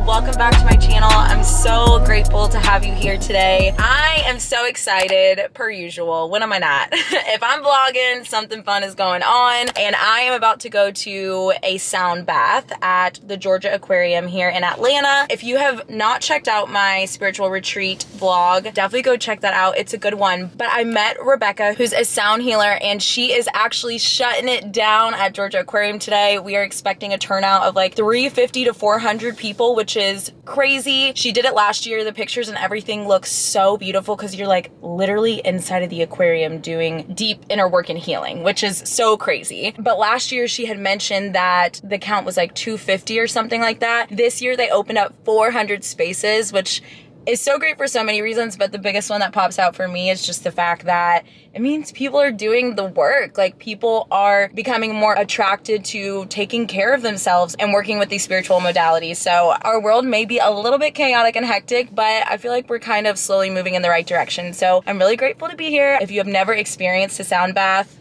Welcome back to my channel. I'm so grateful to have you here today. I am so excited, per usual. When am I not? If I'm vlogging, something fun is going on, and I am about to go to a sound bath at the Georgia Aquarium here in Atlanta. If you have not checked out my spiritual retreat vlog, definitely go check that out. It's a good one. But I met Rebecca, who's a sound healer, and she is actually shutting it down at Georgia Aquarium today. We are expecting a turnout of like 350 to 400 people, which is crazy. She did it last year. The pictures and everything looks so beautiful because you're like literally inside of the aquarium doing deep inner work and healing, which is so crazy. But last year she had mentioned that the count was like 250 or something like that. This year they opened up 400 spaces, which is so great for so many reasons, but the biggest one that pops out for me is just the fact that it means people are doing the work. Like, people are becoming more attracted to taking care of themselves and working with these spiritual modalities. So our world may be a little bit chaotic and hectic, but I feel like we're kind of slowly moving in the right direction. So I'm really grateful to be here. If you have never experienced a sound bath,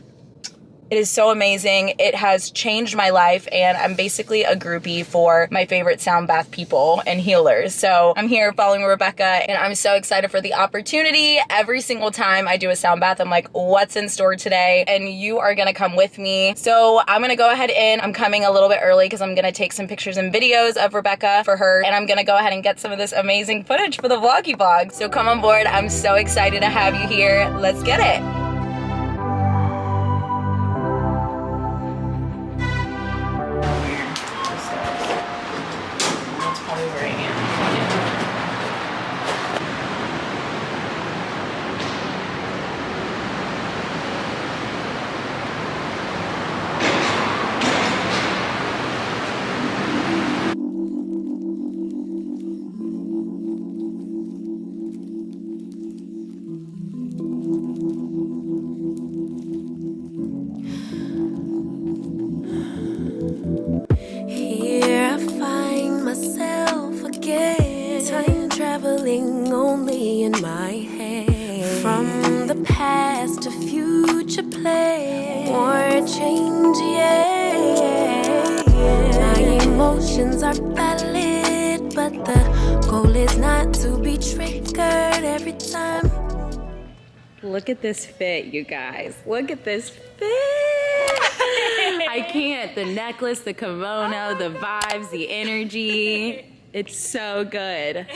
it is so amazing. It has changed my life, and I'm basically a groupie for my favorite sound bath people and healers. So I'm here following Rebecca, and I'm so excited for the opportunity. Every single time I do a sound bath, I'm like, what's in store today? And you are gonna come with me. So I'm gonna go ahead and I'm coming a little bit early because I'm gonna take some pictures and videos of Rebecca for her, and I'm gonna go ahead and get some of this amazing footage for the vloggy vlog. So come on board. I'm so excited to have you here. Let's get it. Traveling only in my head, from the past to future play, more change, yeah. My emotions are valid, but the goal is not to be triggered every time. Look at this fit, you guys. Look at this fit. I can't. The necklace, the kimono, the vibes, the energy. It's so good.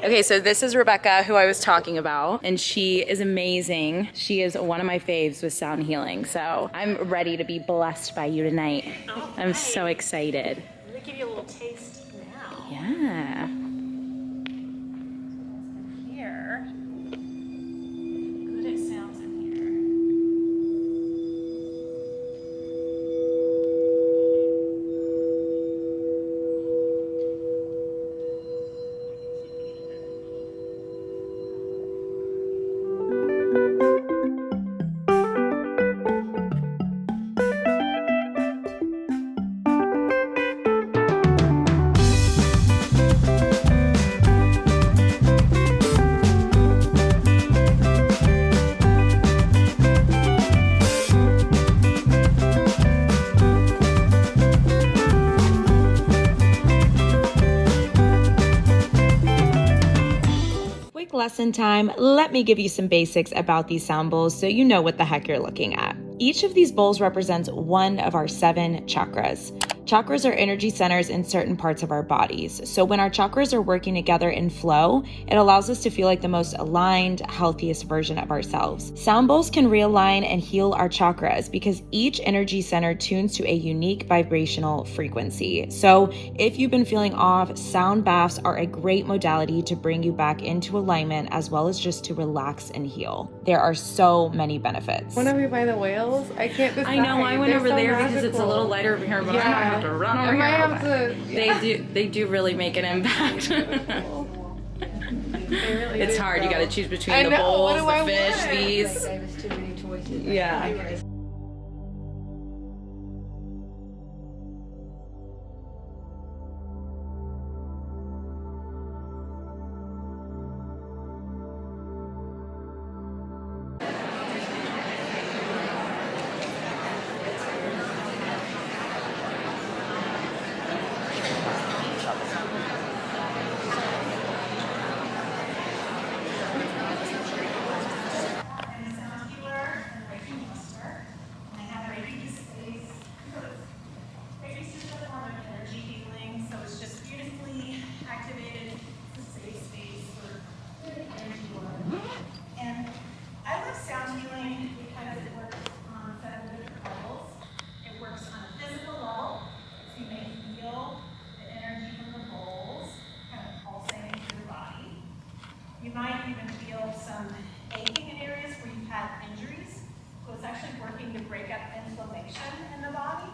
Okay, so this is Rebecca, who I was talking about, and she is amazing. She is one of my faves with sound healing, so I'm ready to be blessed by you tonight. Okay. I'm so excited. I'm gonna give you a little taste now. Yeah. Here. Good, it sounds in here. Lesson time, let me give you some basics about these sound bowls so you know what the heck you're looking at. Each of these bowls represents one of our 7 chakras. Chakras are energy centers in certain parts of our bodies. So when our chakras are working together in flow, it allows us to feel like the most aligned, healthiest version of ourselves. Sound bowls can realign and heal our chakras because each energy center tunes to a unique vibrational frequency. So if you've been feeling off, sound baths are a great modality to bring you back into alignment as well as just to relax and heal. There are so many benefits. One of you by the whales? I can't decide. I know, I went They're over so there because it's a magical. little lighter over here, but I Yeah. might have to run over I might here. have to. Yeah. They do really make an impact. They really It's do, hard. You though. got to choose I between the know, what bowls, do I the fish, want? these. Gave us too many choices. Yeah. So it's just beautifully activated, it's a safe space for energy work. And I love sound healing because it works on 7 different levels. It works on a physical level to make you feel the energy from the bowls kind of pulsating through the body. You might even feel some aching in areas where you've had injuries. So it's actually working to break up inflammation in the body.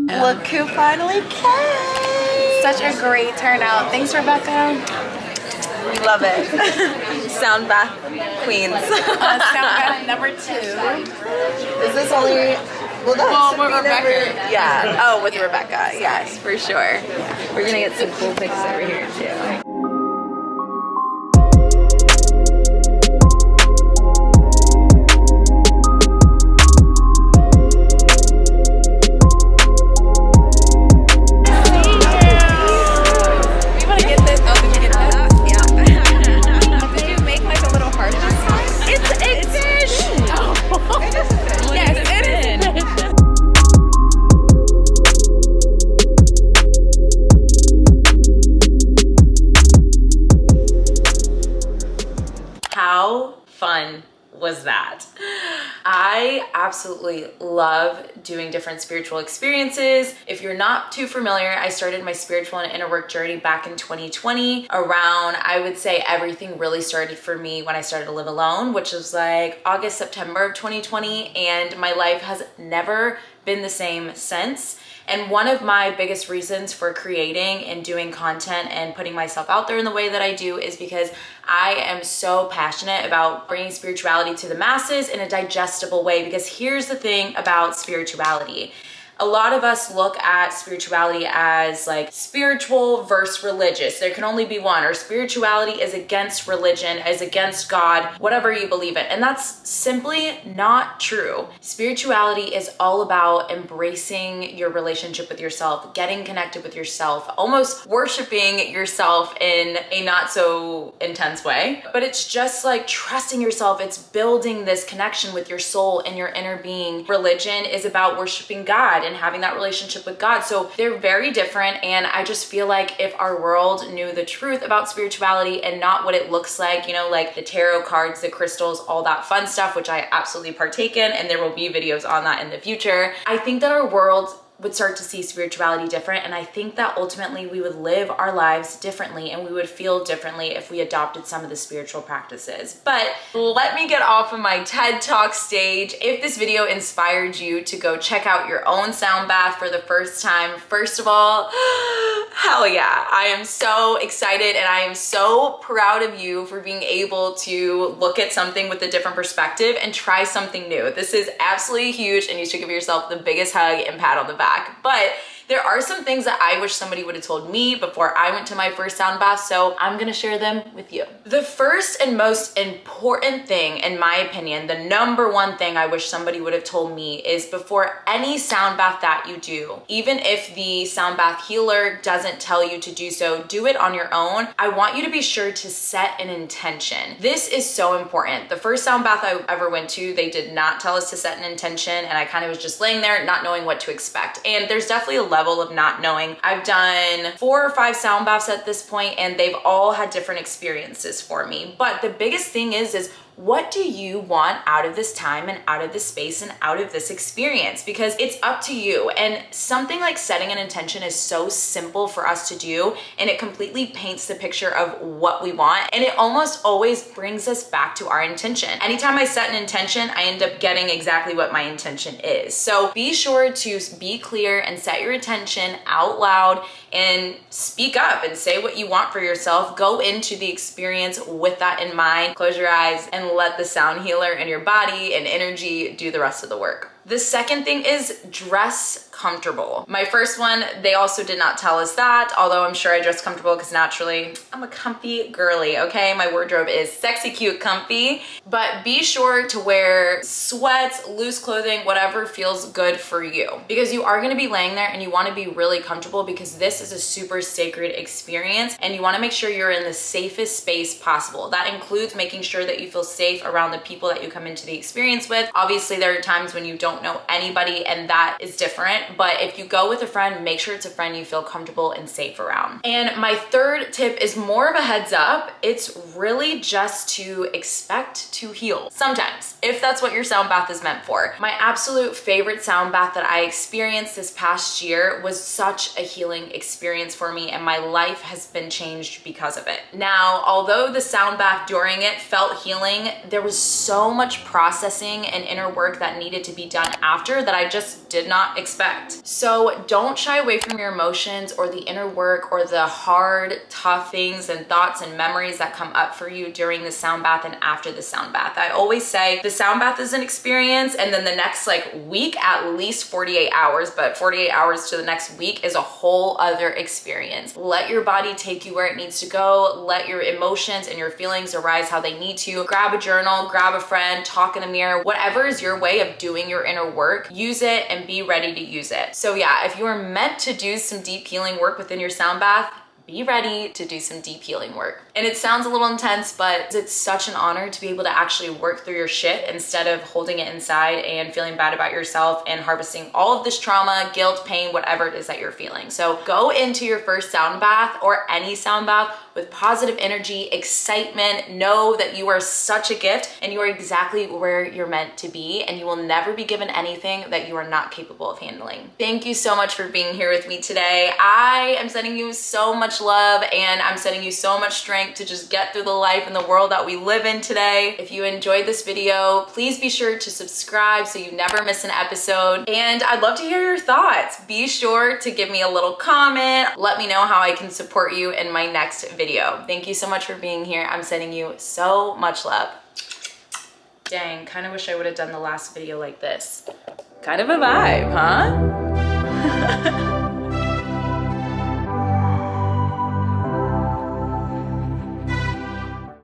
Look who finally came! Such a great turnout. Thanks, Rebecca. We love it. Sound bath queens. Sound bath number 2. Is this only? Well, with Rebecca. Yeah. Oh, with Rebecca. Yes, for sure. We're gonna get some cool pics over here too. fun was that? I absolutely love doing different spiritual experiences. If you're not too familiar, I started my spiritual and inner work journey back in 2020 around, I would say everything really started for me when I started to live alone, which was like August, September of 2020. And my life has never been the same since. And one of my biggest reasons for creating and doing content and putting myself out there in the way that I do is because I am so passionate about bringing spirituality to the masses in a digestible way. Because here's the thing about spirituality. A lot of us look at spirituality as like spiritual versus religious. There can only be one, or spirituality is against religion, is against God, whatever you believe in. And that's simply not true. Spirituality is all about embracing your relationship with yourself, getting connected with yourself, almost worshiping yourself in a not so intense way. But it's just like trusting yourself. It's building this connection with your soul and your inner being. Religion is about worshiping God and having that relationship with God. So they're very different. And I just feel like if our world knew the truth about spirituality and not what it looks like, you know, like the tarot cards, the crystals, all that fun stuff, which I absolutely partake in, and there will be videos on that in the future, I think that our world would start to see spirituality different. And I think that ultimately we would live our lives differently and we would feel differently if we adopted some of the spiritual practices. But let me get off of my TED Talk stage. If this video inspired you to go check out your own sound bath for the first time, first of all, hell yeah. I am so excited and I am so proud of you for being able to look at something with a different perspective and try something new. This is absolutely huge and you should give yourself the biggest hug and pat on the back. But there are some things that I wish somebody would have told me before I went to my first sound bath, so I'm gonna share them with you. The first and most important thing, in my opinion, the number one thing I wish somebody would have told me is before any sound bath that you do, even if the sound bath healer doesn't tell you to do so, do it on your own. I want you to be sure to set an intention. This is so important. The first sound bath I ever went to, they did not tell us to set an intention, and I kind of was just laying there not knowing what to expect. And there's definitely a level of not knowing. I've done 4 or 5 sound baths at this point and they've all had different experiences for me. But the biggest thing is what do you want out of this time and out of this space and out of this experience? Because it's up to you. And something like setting an intention is so simple for us to do, and it completely paints the picture of what we want. And it almost always brings us back to our intention. Anytime I set an intention, I end up getting exactly what my intention is. So be sure to be clear and set your intention out loud and speak up and say what you want for yourself. Go into the experience with that in mind. Close your eyes and let the sound healer and your body and energy do the rest of the work. The second thing is dress comfortable. My first one, they also did not tell us that, although I'm sure I dress comfortable because naturally I'm a comfy girly, okay? My wardrobe is sexy, cute, comfy, but be sure to wear sweats, loose clothing, whatever feels good for you, because you are gonna be laying there and you wanna be really comfortable because this is a super sacred experience and you wanna make sure you're in the safest space possible. That includes making sure that you feel safe around the people that you come into the experience with. Obviously, there are times when you don't know anybody and that is different, but if you go with a friend, make sure it's a friend you feel comfortable and safe around. And my third tip is more of a heads up. It's really just to expect to heal sometimes, if that's what your sound bath is meant for. My absolute favorite sound bath that I experienced this past year was such a healing experience for me, and my life has been changed because of it. Now, although the sound bath during it felt healing, there was so much processing and inner work that needed to be done after that I just did not expect. So don't shy away from your emotions or the inner work or the hard, tough things and thoughts and memories that come up for you during the sound bath and after the sound bath. I always say the sound bath is an experience, and then the next week, at least 48 hours, but 48 hours to the next week is a whole other experience. Let your body take you where it needs to go. Let your emotions and your feelings arise how they need to. Grab a journal, grab a friend, talk in a mirror, whatever is your way of doing your inner work, use it and be ready to use it. So yeah, if you are meant to do some deep healing work within your sound bath, be ready to do some deep healing work. And it sounds a little intense, but it's such an honor to be able to actually work through your shit instead of holding it inside and feeling bad about yourself and harvesting all of this trauma, guilt, pain, whatever it is that you're feeling. So go into your first sound bath or any sound bath with positive energy, excitement. Know that you are such a gift and you are exactly where you're meant to be, and you will never be given anything that you are not capable of handling. Thank you so much for being here with me today. I am sending you so much love, and I'm sending you so much strength to just get through the life and the world that we live in today. If you enjoyed this video, please be sure to subscribe so you never miss an episode. And I'd love to hear your thoughts. Be sure to give me a little comment. Let me know how I can support you in my next video. Thank you so much for being here. I'm sending you so much love. Dang, kind of wish I would have done the last video like this. Kind of a vibe, huh?